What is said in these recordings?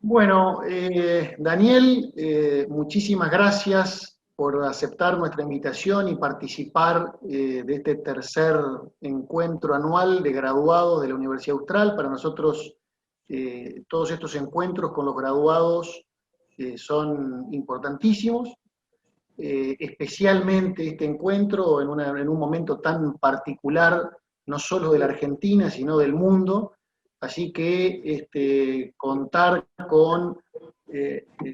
Bueno, Daniel, muchísimas gracias por aceptar nuestra invitación y participar de este tercer encuentro anual de graduados de la Universidad Austral. Para nosotros, todos estos encuentros con los graduados son importantísimos, especialmente este encuentro en un momento tan particular, no solo de la Argentina, sino del mundo. Así que contar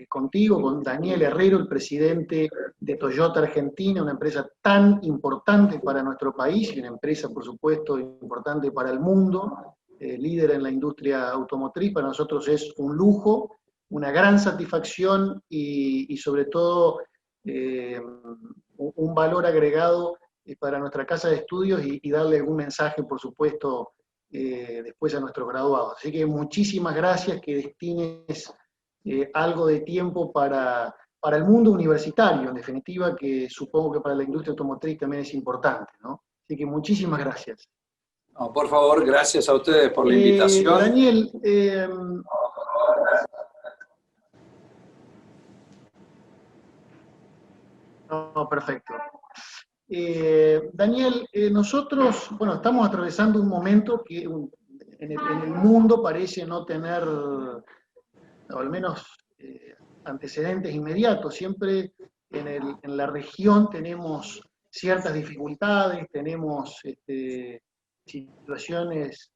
contigo, con Daniel Herrero, el presidente de Toyota Argentina, una empresa tan importante para nuestro país y una empresa, por supuesto, importante para el mundo, líder en la industria automotriz, para nosotros es un lujo, una gran satisfacción y sobre todo un valor agregado para nuestra casa de estudios y darle algún mensaje, por supuesto, después a nuestros graduados. Así que muchísimas gracias que destines algo de tiempo para el mundo universitario, en definitiva, que supongo que para la industria automotriz también es importante, ¿no? Así que muchísimas gracias. No, por favor, gracias a ustedes por la invitación. Daniel, no, perfecto. Daniel, nosotros, bueno, estamos atravesando un momento que en el mundo parece no tener, o al menos antecedentes inmediatos. Siempre en la región tenemos ciertas dificultades, tenemos situaciones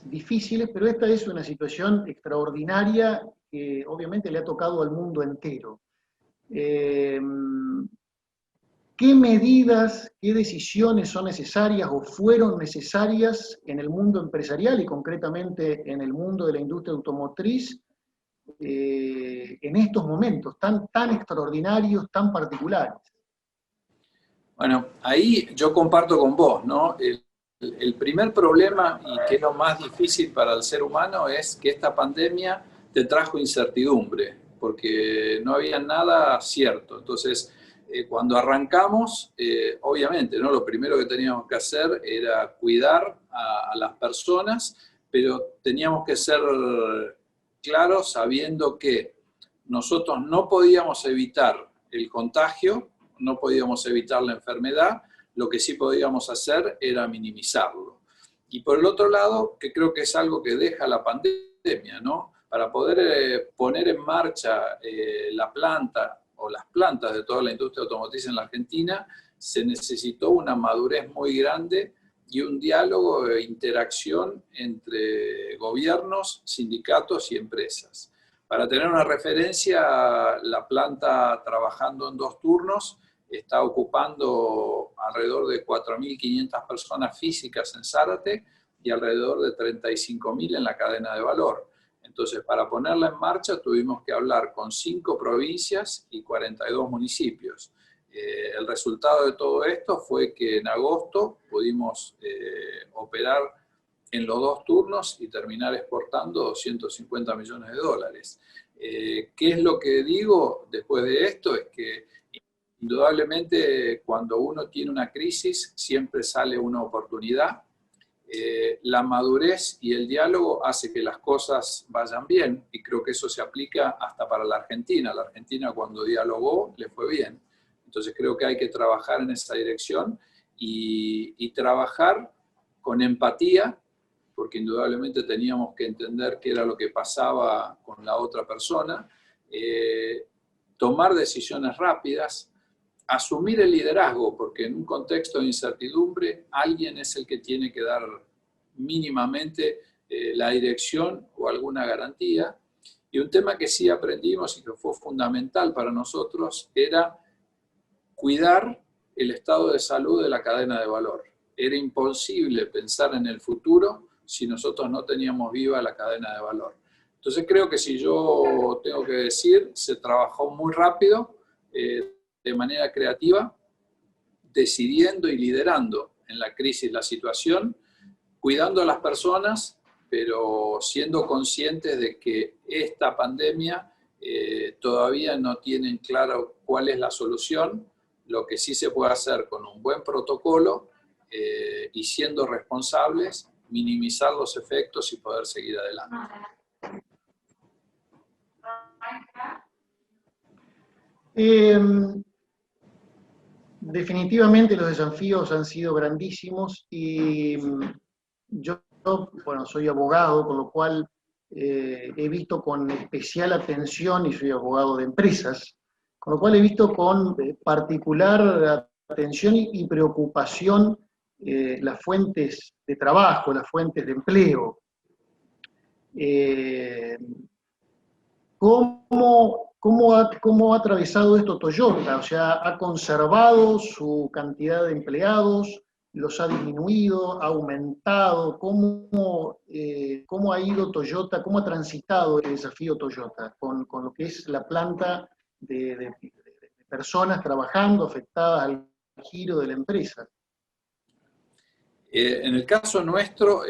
difíciles, pero esta es una situación extraordinaria que obviamente le ha tocado al mundo entero. ¿Qué medidas, qué decisiones son necesarias o fueron necesarias en el mundo empresarial y concretamente en el mundo de la industria automotriz en estos momentos tan extraordinarios, tan particulares? Bueno, ahí yo comparto con vos, ¿no? El primer problema, y que es lo más difícil para el ser humano, es que esta pandemia te trajo incertidumbre, porque no había nada cierto. Entonces, cuando arrancamos, obviamente, ¿no? Lo primero que teníamos que hacer era cuidar a las personas, pero teníamos que ser claros sabiendo que nosotros no podíamos evitar el contagio, no podíamos evitar la enfermedad, lo que sí podíamos hacer era minimizarlo. Y por el otro lado, que creo que es algo que deja la pandemia, ¿no? Para poder poner en marcha la planta o las plantas de toda la industria automotriz en la Argentina, se necesitó una madurez muy grande y un diálogo e interacción entre gobiernos, sindicatos y empresas. Para tener una referencia, la planta trabajando en 2 turnos está ocupando alrededor de 4.500 personas físicas en Zárate y alrededor de 35.000 en la cadena de valor. Entonces, para ponerla en marcha tuvimos que hablar con 5 provincias y 42 municipios. El resultado de todo esto fue que en agosto pudimos operar en los 2 turnos y terminar exportando 250 millones de dólares. ¿Qué es lo que digo después de esto? Es que indudablemente cuando uno tiene una crisis siempre sale una oportunidad. La madurez y el diálogo hace que las cosas vayan bien y creo que eso se aplica hasta para la Argentina. La Argentina cuando dialogó le fue bien. Entonces creo que hay que trabajar en esa dirección y trabajar con empatía, porque indudablemente teníamos que entender qué era lo que pasaba con la otra persona, tomar decisiones rápidas, asumir el liderazgo, porque en un contexto de incertidumbre alguien es el que tiene que dar mínimamente la dirección o alguna garantía. Y un tema que sí aprendimos y que fue fundamental para nosotros era cuidar el estado de salud de la cadena de valor. Era imposible pensar en el futuro si nosotros no teníamos viva la cadena de valor. Entonces creo que si yo tengo que decir, se trabajó muy rápido, de manera creativa, decidiendo y liderando en la crisis la situación, cuidando a las personas, pero siendo conscientes de que esta pandemia todavía no tienen claro cuál es la solución. Lo que sí se puede hacer con un buen protocolo y siendo responsables, minimizar los efectos y poder seguir adelante. Definitivamente los desafíos han sido grandísimos y yo, bueno, soy abogado, con lo cual he visto con especial atención, y soy abogado de empresas, con lo cual he visto con particular atención y preocupación las fuentes de trabajo, las fuentes de empleo. ¿Cómo ha atravesado esto Toyota? O sea, ¿ha conservado su cantidad de empleados? ¿Los ha disminuido? ¿Ha aumentado? ¿Cómo ha ido Toyota? ¿Cómo ha transitado el desafío Toyota con lo que es la planta de personas trabajando afectadas al giro de la empresa? En el caso nuestro,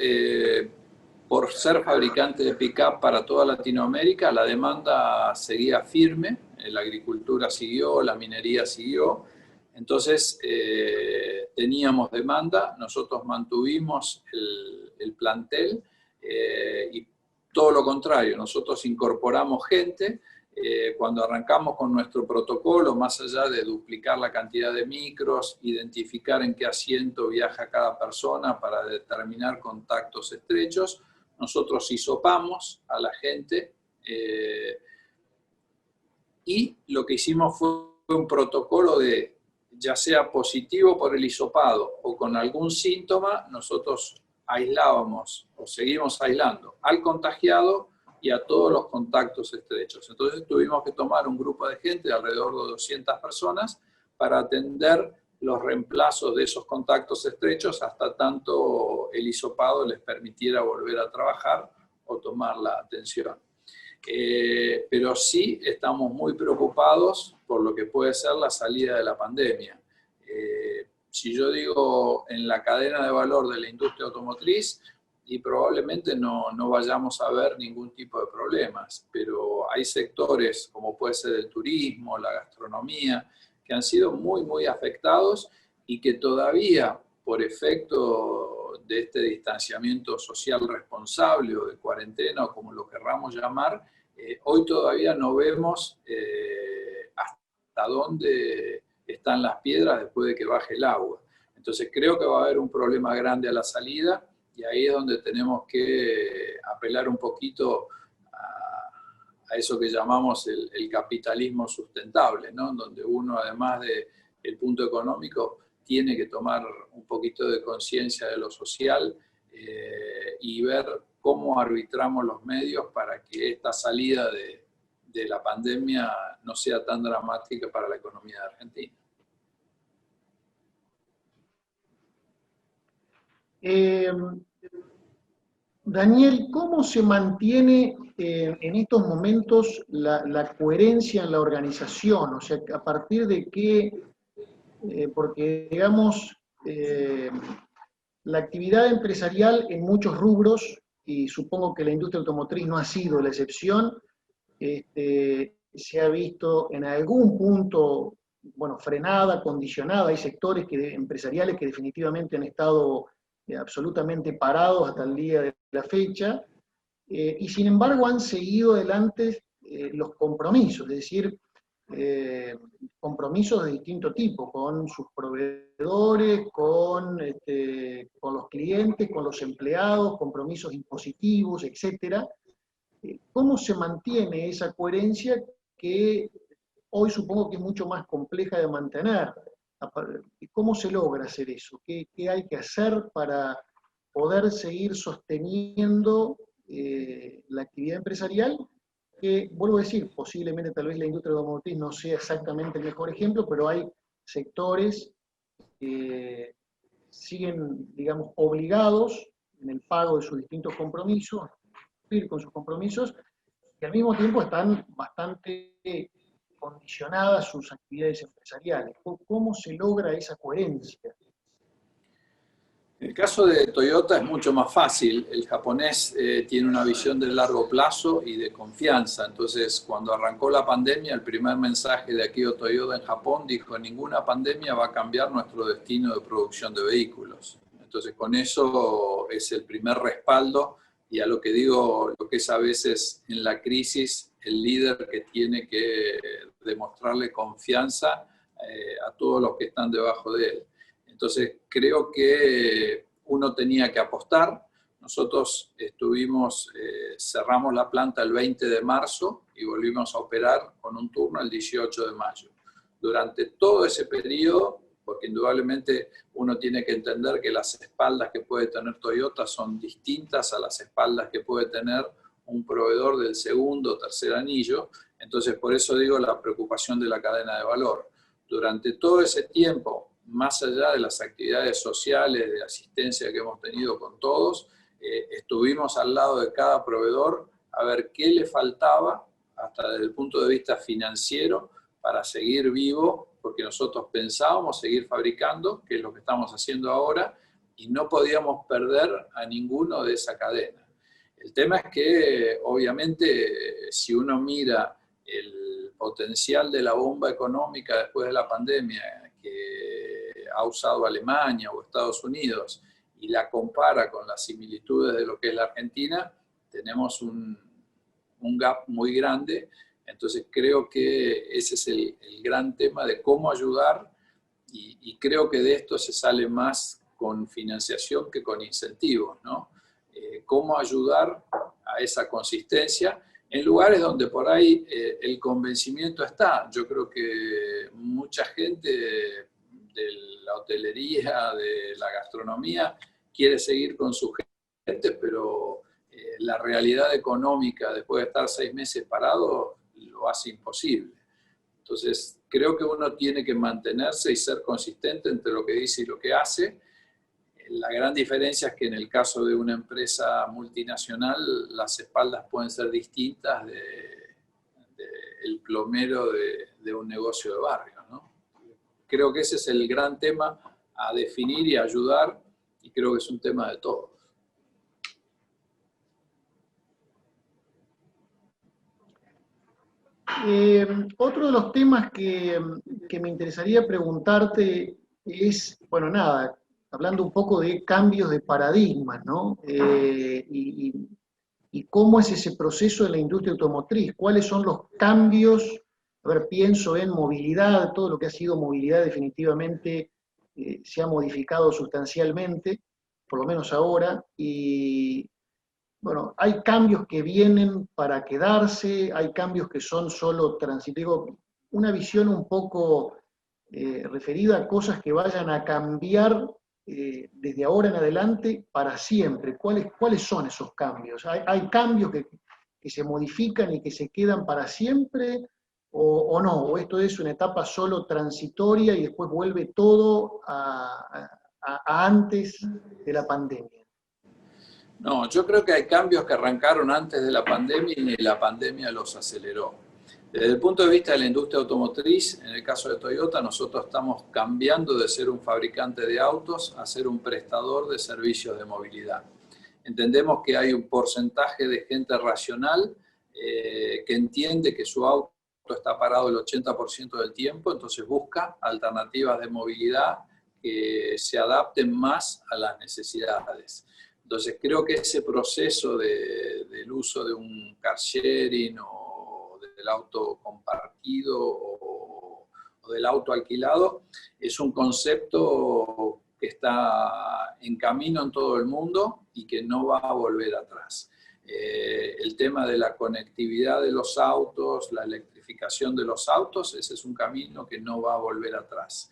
por ser fabricante de pick-up para toda Latinoamérica, la demanda seguía firme, la agricultura siguió, la minería siguió, entonces teníamos demanda, nosotros mantuvimos el plantel y todo lo contrario, nosotros incorporamos gente. Cuando arrancamos con nuestro protocolo, más allá de duplicar la cantidad de micros, identificar en qué asiento viaja cada persona para determinar contactos estrechos, nosotros hisopamos a la gente y lo que hicimos fue un protocolo de, ya sea positivo por el hisopado o con algún síntoma, nosotros aislábamos o seguimos aislando al contagiado y a todos los contactos estrechos. Entonces tuvimos que tomar un grupo de gente, de alrededor de 200 personas, para atender los reemplazos de esos contactos estrechos hasta tanto el hisopado les permitiera volver a trabajar o tomar la atención. Pero sí estamos muy preocupados por lo que puede ser la salida de la pandemia. Si yo digo en la cadena de valor de la industria automotriz, y probablemente no vayamos a ver ningún tipo de problemas, pero hay sectores como puede ser el turismo, la gastronomía, que han sido muy, muy afectados y que todavía, por efecto de este distanciamiento social responsable o de cuarentena o como lo querramos llamar, hoy todavía no vemos hasta dónde están las piedras después de que baje el agua. Entonces creo que va a haber un problema grande a la salida. Y ahí es donde tenemos que apelar un poquito a eso que llamamos el capitalismo sustentable, ¿no? Donde uno, además del punto económico, tiene que tomar un poquito de conciencia de lo social y ver cómo arbitramos los medios para que esta salida de la pandemia no sea tan dramática para la economía de Argentina. Daniel, ¿cómo se mantiene en estos momentos la coherencia en la organización? O sea, ¿a partir de qué? Porque, digamos, la actividad empresarial en muchos rubros, y supongo que la industria automotriz no ha sido la excepción, se ha visto en algún punto, bueno, frenada, condicionada. Hay sectores empresariales que definitivamente han estado absolutamente parados hasta el día de la fecha, y sin embargo han seguido adelante los compromisos, es decir, compromisos de distinto tipo, con sus proveedores, con los clientes, con los empleados, compromisos impositivos, etc. ¿Cómo se mantiene esa coherencia que hoy supongo que es mucho más compleja de mantener? ¿Cómo se logra hacer eso? ¿Qué hay que hacer para poder seguir sosteniendo la actividad empresarial? Que, vuelvo a decir, posiblemente tal vez la industria automotriz no sea exactamente el mejor ejemplo, pero hay sectores que siguen, digamos, obligados en el pago de sus distintos compromisos, cumplir con sus compromisos, y al mismo tiempo están bastante condicionadas sus actividades empresariales. ¿Cómo se logra esa coherencia? En el caso de Toyota es mucho más fácil. El japonés tiene una visión de largo plazo y de confianza. Entonces, cuando arrancó la pandemia, el primer mensaje de Akio Toyoda en Japón dijo: ninguna pandemia va a cambiar nuestro destino de producción de vehículos. Entonces, con eso es el primer respaldo, y a lo que digo, lo que es a veces en la crisis el líder que tiene que demostrarle confianza a todos los que están debajo de él. Entonces creo que uno tenía que apostar. Nosotros cerramos la planta el 20 de marzo y volvimos a operar con un turno el 18 de mayo. Durante todo ese periodo, porque indudablemente uno tiene que entender que las espaldas que puede tener Toyota son distintas a las espaldas que puede tener un proveedor del segundo o tercer anillo, entonces por eso digo la preocupación de la cadena de valor. Durante todo ese tiempo, más allá de las actividades sociales, de asistencia que hemos tenido con todos, estuvimos al lado de cada proveedor a ver qué le faltaba, hasta desde el punto de vista financiero, para seguir vivo, porque nosotros pensábamos seguir fabricando, que es lo que estamos haciendo ahora, y no podíamos perder a ninguno de esa cadena. El tema es que, obviamente, si uno mira el potencial de la bomba económica después de la pandemia que ha usado Alemania o Estados Unidos y la compara con las similitudes de lo que es la Argentina, tenemos un gap muy grande. Entonces creo que ese es el gran tema de cómo ayudar, y creo que de esto se sale más con financiación que con incentivos, ¿no? Cómo ayudar a esa consistencia en lugares donde por ahí el convencimiento está. Yo creo que mucha gente de la hotelería, de la gastronomía, quiere seguir con su gente, pero la realidad económica después de estar 6 meses parado lo hace imposible. Entonces, creo que uno tiene que mantenerse y ser consistente entre lo que dice y lo que hace. La gran diferencia es que en el caso de una empresa multinacional, las espaldas pueden ser distintas del plomero de un negocio de barrio, ¿no? Creo que ese es el gran tema a definir y ayudar, y creo que es un tema de todos. Otro de los temas que me interesaría preguntarte es, bueno, nada, hablando un poco de cambios de paradigmas, ¿no? Y cómo es ese proceso en la industria automotriz, cuáles son los cambios. A ver, pienso en movilidad, todo lo que ha sido movilidad definitivamente se ha modificado sustancialmente, por lo menos ahora, y bueno, hay cambios que vienen para quedarse, hay cambios que son solo transitivos, una visión un poco referida a cosas que vayan a cambiar desde ahora en adelante para siempre. ¿Cuáles son esos cambios? ¿Hay cambios que se modifican y que se quedan para siempre o no? ¿O esto es una etapa solo transitoria y después vuelve todo a antes de la pandemia? No, yo creo que hay cambios que arrancaron antes de la pandemia y la pandemia los aceleró. Desde el punto de vista de la industria automotriz, en el caso de Toyota, nosotros estamos cambiando de ser un fabricante de autos a ser un prestador de servicios de movilidad. Entendemos que hay un porcentaje de gente racional que entiende que su auto está parado el 80% del tiempo, entonces busca alternativas de movilidad que se adapten más a las necesidades. Entonces creo que ese proceso del uso de un car sharing o del auto compartido o del auto alquilado es un concepto que está en camino en todo el mundo y que no va a volver atrás. El tema de la conectividad de los autos, la electrificación de los autos, ese es un camino que no va a volver atrás.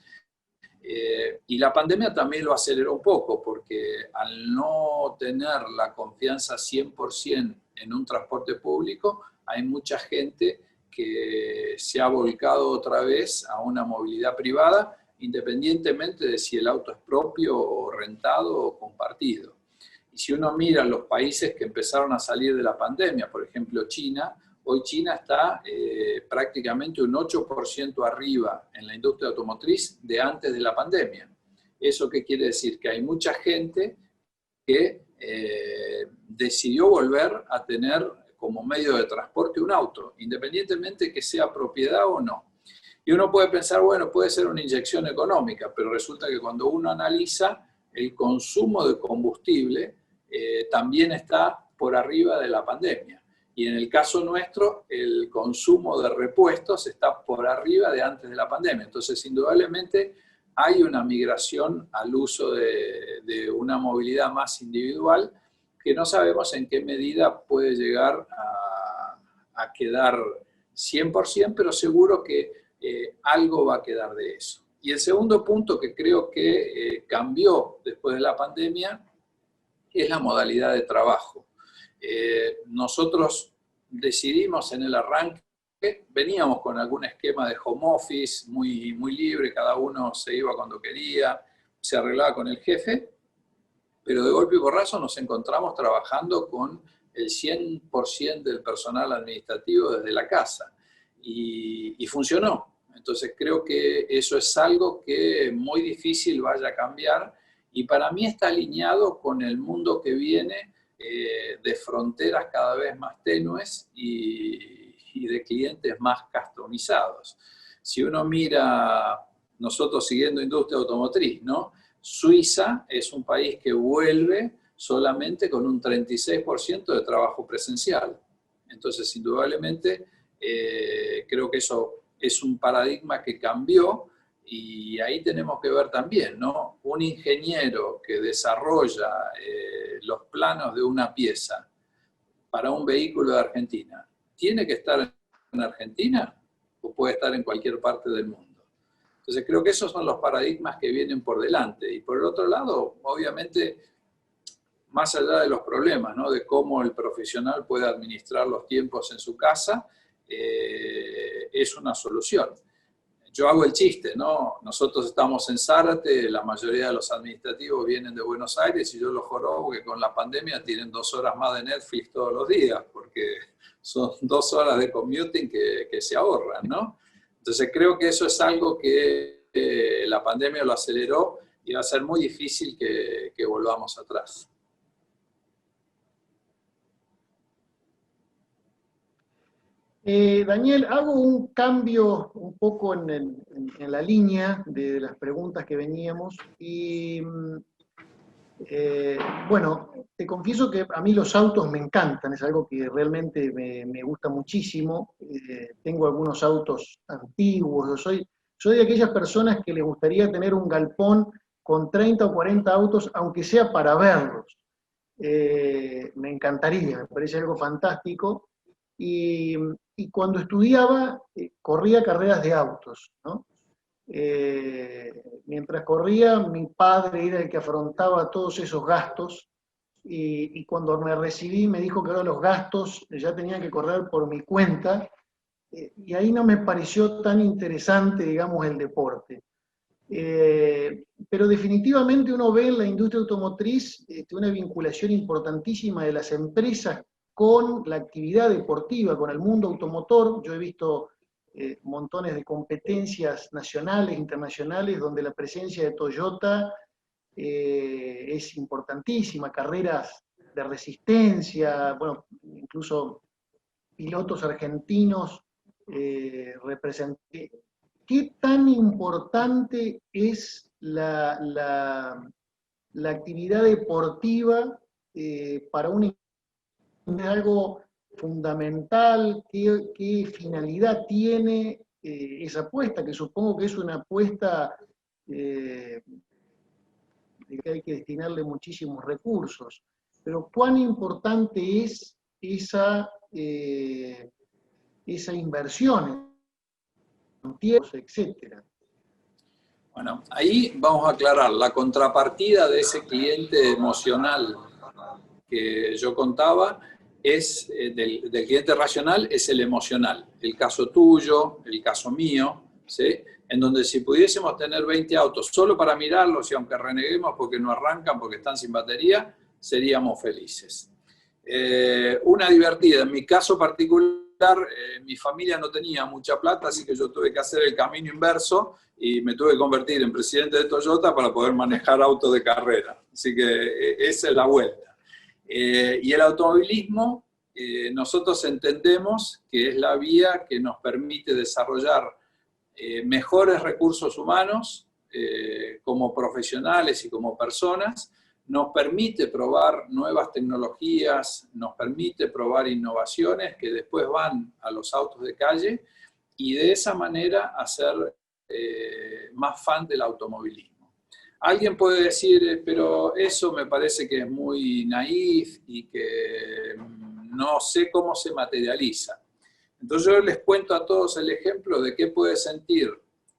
Y la pandemia también lo aceleró un poco, porque al no tener la confianza 100% en un transporte público, hay mucha gente que se ha volcado otra vez a una movilidad privada, independientemente de si el auto es propio o rentado o compartido. Y si uno mira los países que empezaron a salir de la pandemia, por ejemplo China, hoy China está prácticamente un 8% arriba en la industria automotriz de antes de la pandemia. ¿Eso qué quiere decir? Que hay mucha gente que decidió volver a tener como medio de transporte un auto, independientemente que sea propiedad o no. Y uno puede pensar, bueno, puede ser una inyección económica, pero resulta que cuando uno analiza el consumo de combustible, también está por arriba de la pandemia. Y en el caso nuestro, el consumo de repuestos está por arriba de antes de la pandemia. Entonces, indudablemente, hay una migración al uso de una movilidad más individual que no sabemos en qué medida puede llegar a quedar 100%, pero seguro que algo va a quedar de eso. Y el segundo punto que creo que cambió después de la pandemia es la modalidad de trabajo. Nosotros decidimos en el arranque, veníamos con algún esquema de home office muy, muy libre, cada uno se iba cuando quería, se arreglaba con el jefe, pero de golpe y porrazo nos encontramos trabajando con el 100% del personal administrativo desde la casa. Y funcionó. Entonces creo que eso es algo que muy difícil vaya a cambiar, y para mí está alineado con el mundo que viene de fronteras cada vez más tenues y de clientes más customizados. Si uno mira, nosotros siguiendo industria automotriz, ¿no? Suiza es un país que vuelve solamente con un 36% de trabajo presencial. Entonces, indudablemente, creo que eso es un paradigma que cambió, y ahí tenemos que ver también, ¿no? Un ingeniero que desarrolla los planos de una pieza para un vehículo de Argentina, ¿tiene que estar en Argentina o puede estar en cualquier parte del mundo? Entonces creo que esos son los paradigmas que vienen por delante. Y por el otro lado, obviamente, más allá de los problemas, ¿no? De cómo el profesional puede administrar los tiempos en su casa, es una solución. Yo hago el chiste, ¿no? Nosotros estamos en Zárate, la mayoría de los administrativos vienen de Buenos Aires, y yo los jorobo que con la pandemia tienen 2 horas más de Netflix todos los días, porque son 2 horas de commuting que se ahorran, ¿no? Entonces creo que eso es algo que la pandemia lo aceleró, y va a ser muy difícil que volvamos atrás. Daniel, hago un cambio un poco en la línea de las preguntas que veníamos y bueno, te confieso que a mí los autos me encantan, es algo que realmente me gusta muchísimo. Tengo algunos autos antiguos, soy de aquellas personas que les gustaría tener un galpón con 30 o 40 autos, aunque sea para verlos. Me encantaría, me parece algo fantástico. Y cuando estudiaba, corría carreras de autos, ¿no? Mientras corría, mi padre era el que afrontaba todos esos gastos, y cuando me recibí me dijo que ahora los gastos ya tenían que correr por mi cuenta, y ahí no me pareció tan interesante, digamos, el deporte. Pero definitivamente uno ve en la industria automotriz una vinculación importantísima de las empresas con la actividad deportiva, con el mundo automotor. Yo he visto montones de competencias nacionales, internacionales, donde la presencia de Toyota es importantísima, carreras de resistencia, bueno, incluso pilotos argentinos representan. ¿Qué tan importante es la actividad deportiva para un equipo? ¿Es algo fundamental? ¿Qué finalidad tiene esa apuesta? Que supongo que es una apuesta de que hay que destinarle muchísimos recursos. Pero ¿cuán importante es esa inversión en tiempos, etcétera? Bueno, ahí vamos a aclarar la contrapartida de ese cliente emocional que yo contaba. Es del cliente racional, es el emocional. El caso tuyo, el caso mío, ¿sí? En donde si pudiésemos tener 20 autos solo para mirarlos, y aunque reneguemos porque no arrancan, porque están sin batería, seríamos felices. Una divertida, en mi caso particular, mi familia no tenía mucha plata, así que yo tuve que hacer el camino inverso y me tuve que convertir en presidente de Toyota para poder manejar autos de carrera. Así que esa es la vuelta. Y el automovilismo, nosotros entendemos que es la vía que nos permite desarrollar mejores recursos humanos como profesionales y como personas, nos permite probar nuevas tecnologías, nos permite probar innovaciones que después van a los autos de calle y de esa manera hacer más fan del automovilismo. Alguien puede decir, pero eso me parece que es muy naif y que no sé cómo se materializa. Entonces yo les cuento a todos el ejemplo de qué puede sentir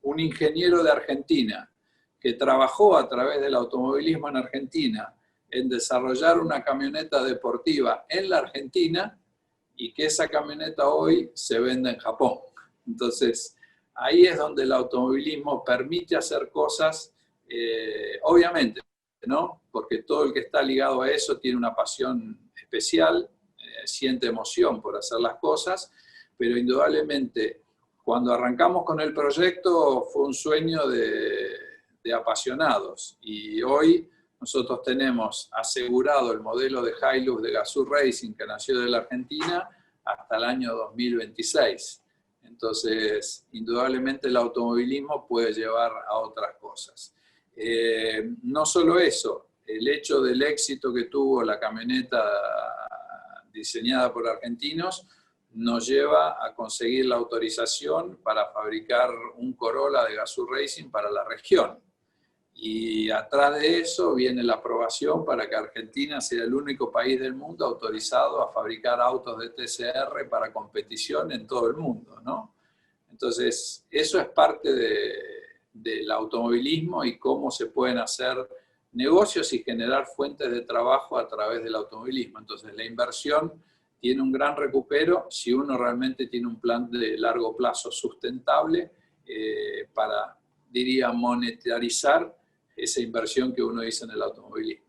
un ingeniero de Argentina que trabajó a través del automovilismo en Argentina en desarrollar una camioneta deportiva en la Argentina y que esa camioneta hoy se vende en Japón. Entonces, ahí es donde el automovilismo permite hacer cosas, obviamente, ¿no? Porque todo el que está ligado a eso tiene una pasión especial, siente emoción por hacer las cosas, pero indudablemente cuando arrancamos con el proyecto fue un sueño de apasionados y hoy nosotros tenemos asegurado el modelo de Hilux de Gazoo Racing que nació de la Argentina hasta el año 2026. Entonces, indudablemente el automovilismo puede llevar a otras cosas. No solo eso, el hecho del éxito que tuvo la camioneta diseñada por argentinos nos lleva a conseguir la autorización para fabricar un Corolla de Gazoo Racing para la región. Y atrás de eso viene la aprobación para que Argentina sea el único país del mundo autorizado a fabricar autos de TCR para competición en todo el mundo, ¿no? Entonces, eso es parte del automovilismo y cómo se pueden hacer negocios y generar fuentes de trabajo a través del automovilismo. Entonces, la inversión tiene un gran recupero si uno realmente tiene un plan de largo plazo sustentable para, diría, monetarizar esa inversión que uno hizo en el automovilismo.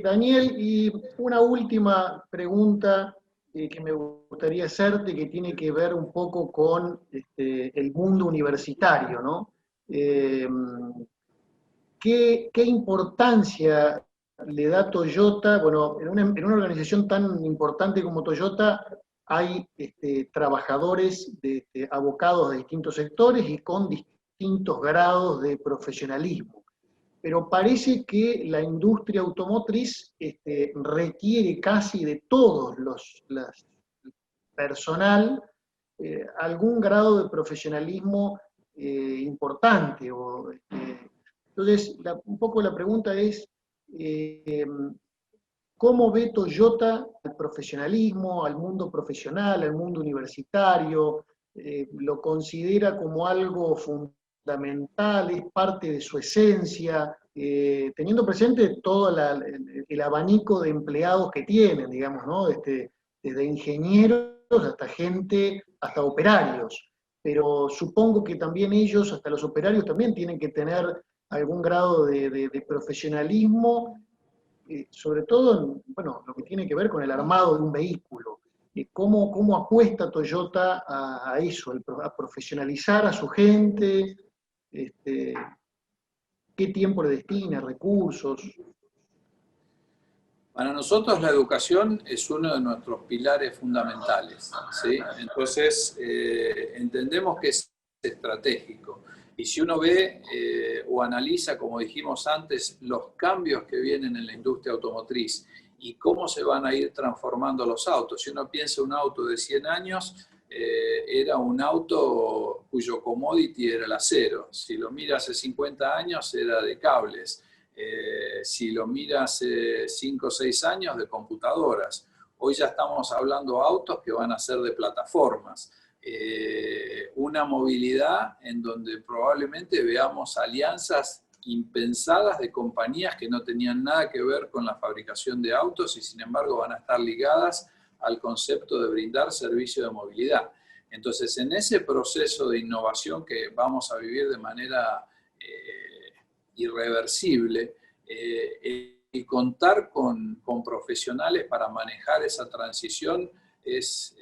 Daniel, y una última pregunta que me gustaría hacerte, que tiene que ver un poco con el mundo universitario, ¿no? ¿Qué importancia le da Toyota? Bueno, en una organización tan importante como Toyota hay trabajadores abocados de distintos sectores y con distintos grados de profesionalismo. Pero parece que la industria automotriz requiere casi de todos los personal algún grado de profesionalismo importante. Entonces, un poco la pregunta es, ¿cómo ve Toyota al profesionalismo, al mundo profesional, al mundo universitario? ¿Lo considera como algo fundamental, es parte de su esencia, teniendo presente todo el abanico de empleados que tienen, digamos, ¿no? Desde ingenieros hasta gente, hasta operarios? Pero supongo que también ellos, hasta los operarios, también tienen que tener algún grado de profesionalismo, sobre todo en, bueno, lo que tiene que ver con el armado de un vehículo. ¿Cómo apuesta Toyota a eso, a profesionalizar a su gente? ¿Qué tiempo le destina, recursos? Para nosotros la educación es uno de nuestros pilares fundamentales, ¿sí? Entonces, entendemos que es estratégico. Y si uno ve o analiza, como dijimos antes, los cambios que vienen en la industria automotriz y cómo se van a ir transformando los autos. Si uno piensa un auto de 100 años, era un auto cuyo commodity era el acero. Si lo mira hace 50 años, era de cables. Si lo mira hace 5 o 6 años, de computadoras. Hoy ya estamos hablando de autos que van a ser de plataformas. Una movilidad en donde probablemente veamos alianzas impensadas de compañías que no tenían nada que ver con la fabricación de autos y sin embargo van a estar ligadas al concepto de brindar servicio de movilidad. Entonces, en ese proceso de innovación que vamos a vivir de manera irreversible, y contar con profesionales para manejar esa transición es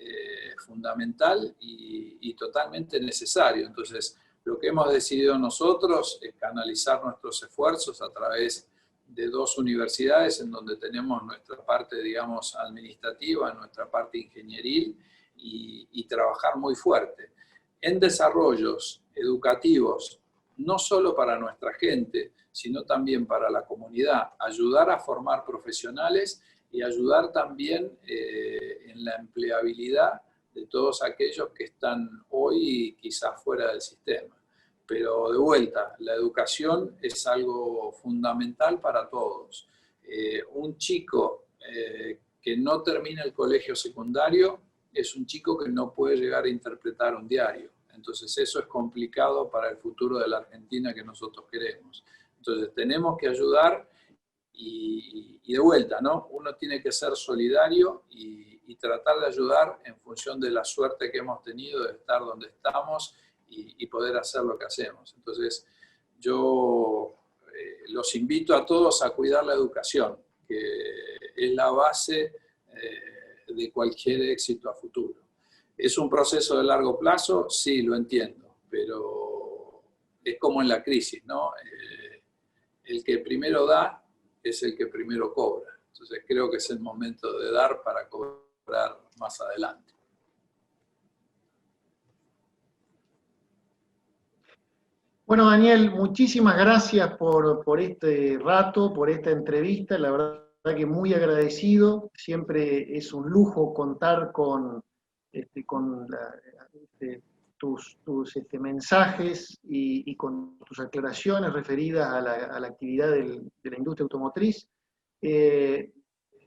fundamental y totalmente necesario. Entonces, lo que hemos decidido nosotros es canalizar nuestros esfuerzos a través de 2 universidades en donde tenemos nuestra parte, digamos, administrativa, nuestra parte ingenieril y trabajar muy fuerte en desarrollos educativos no solo para nuestra gente, sino también para la comunidad, ayudar a formar profesionales y ayudar también en la empleabilidad de todos aquellos que están hoy quizás fuera del sistema. Pero de vuelta, la educación es algo fundamental para todos. Un chico que no termina el colegio secundario es un chico que no puede llegar a interpretar un diario. Entonces eso es complicado para el futuro de la Argentina que nosotros queremos. Entonces tenemos que ayudar y de vuelta, ¿no? Uno tiene que ser solidario y tratar de ayudar en función de la suerte que hemos tenido de estar donde estamos y poder hacer lo que hacemos. Entonces yo los invito a todos a cuidar la educación, que es la base de cualquier éxito a futuro. ¿Es un proceso de largo plazo? Sí, lo entiendo, pero es como en la crisis, ¿no? El que primero da es el que primero cobra. Entonces creo que es el momento de dar para cobrar más adelante. Bueno, Daniel, muchísimas gracias por este rato, por esta entrevista. La verdad que muy agradecido. Siempre es un lujo contar con tus mensajes y con tus aclaraciones referidas a la actividad de la industria automotriz.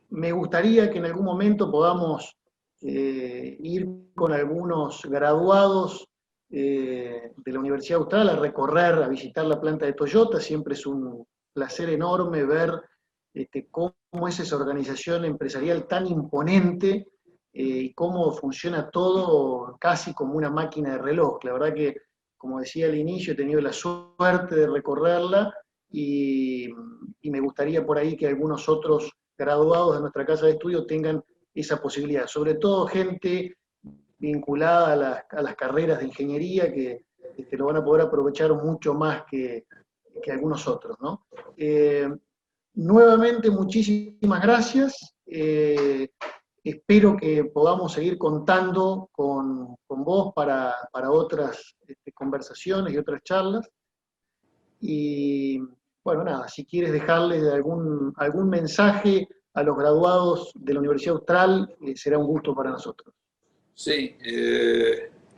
Me gustaría que en algún momento podamos ir con algunos graduados de la Universidad Austral a recorrer, a visitar la planta de Toyota. Siempre es un placer enorme ver cómo es esa organización empresarial tan imponente y cómo funciona todo casi como una máquina de reloj. La verdad que, como decía al inicio, he tenido la suerte de recorrerla y me gustaría por ahí que algunos otros graduados de nuestra casa de estudio tengan esa posibilidad, sobre todo gente vinculada a las carreras de ingeniería que lo van a poder aprovechar mucho más que algunos otros, ¿no? Nuevamente, muchísimas gracias. Espero que podamos seguir contando con vos para otras conversaciones y otras charlas. Y bueno, nada, si quieres dejarles algún mensaje a los graduados de la Universidad Austral, será un gusto para nosotros. Sí,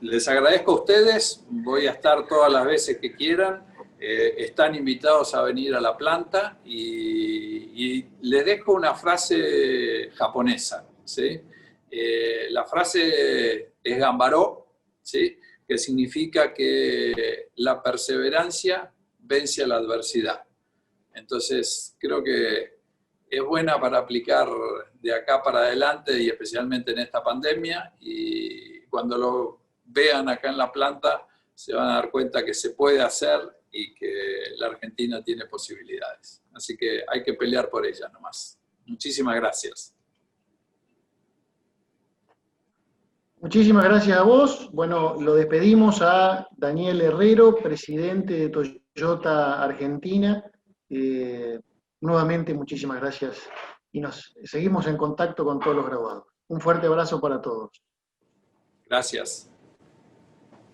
les agradezco a ustedes, voy a estar todas las veces que quieran, están invitados a venir a la planta y les dejo una frase japonesa, ¿sí? La frase es Gambaró, ¿sí? Que significa que la perseverancia vence a la adversidad. Entonces, creo que es buena para aplicar de acá para adelante y especialmente en esta pandemia, y cuando lo vean acá en la planta se van a dar cuenta que se puede hacer y que la Argentina tiene posibilidades. Así que hay que pelear por ella nomás. Muchísimas gracias. Muchísimas gracias a vos. Bueno, lo despedimos a Daniel Herrero, presidente de Toyota Argentina. Nuevamente, muchísimas gracias y nos seguimos en contacto con todos los graduados. Un fuerte abrazo para todos. Gracias.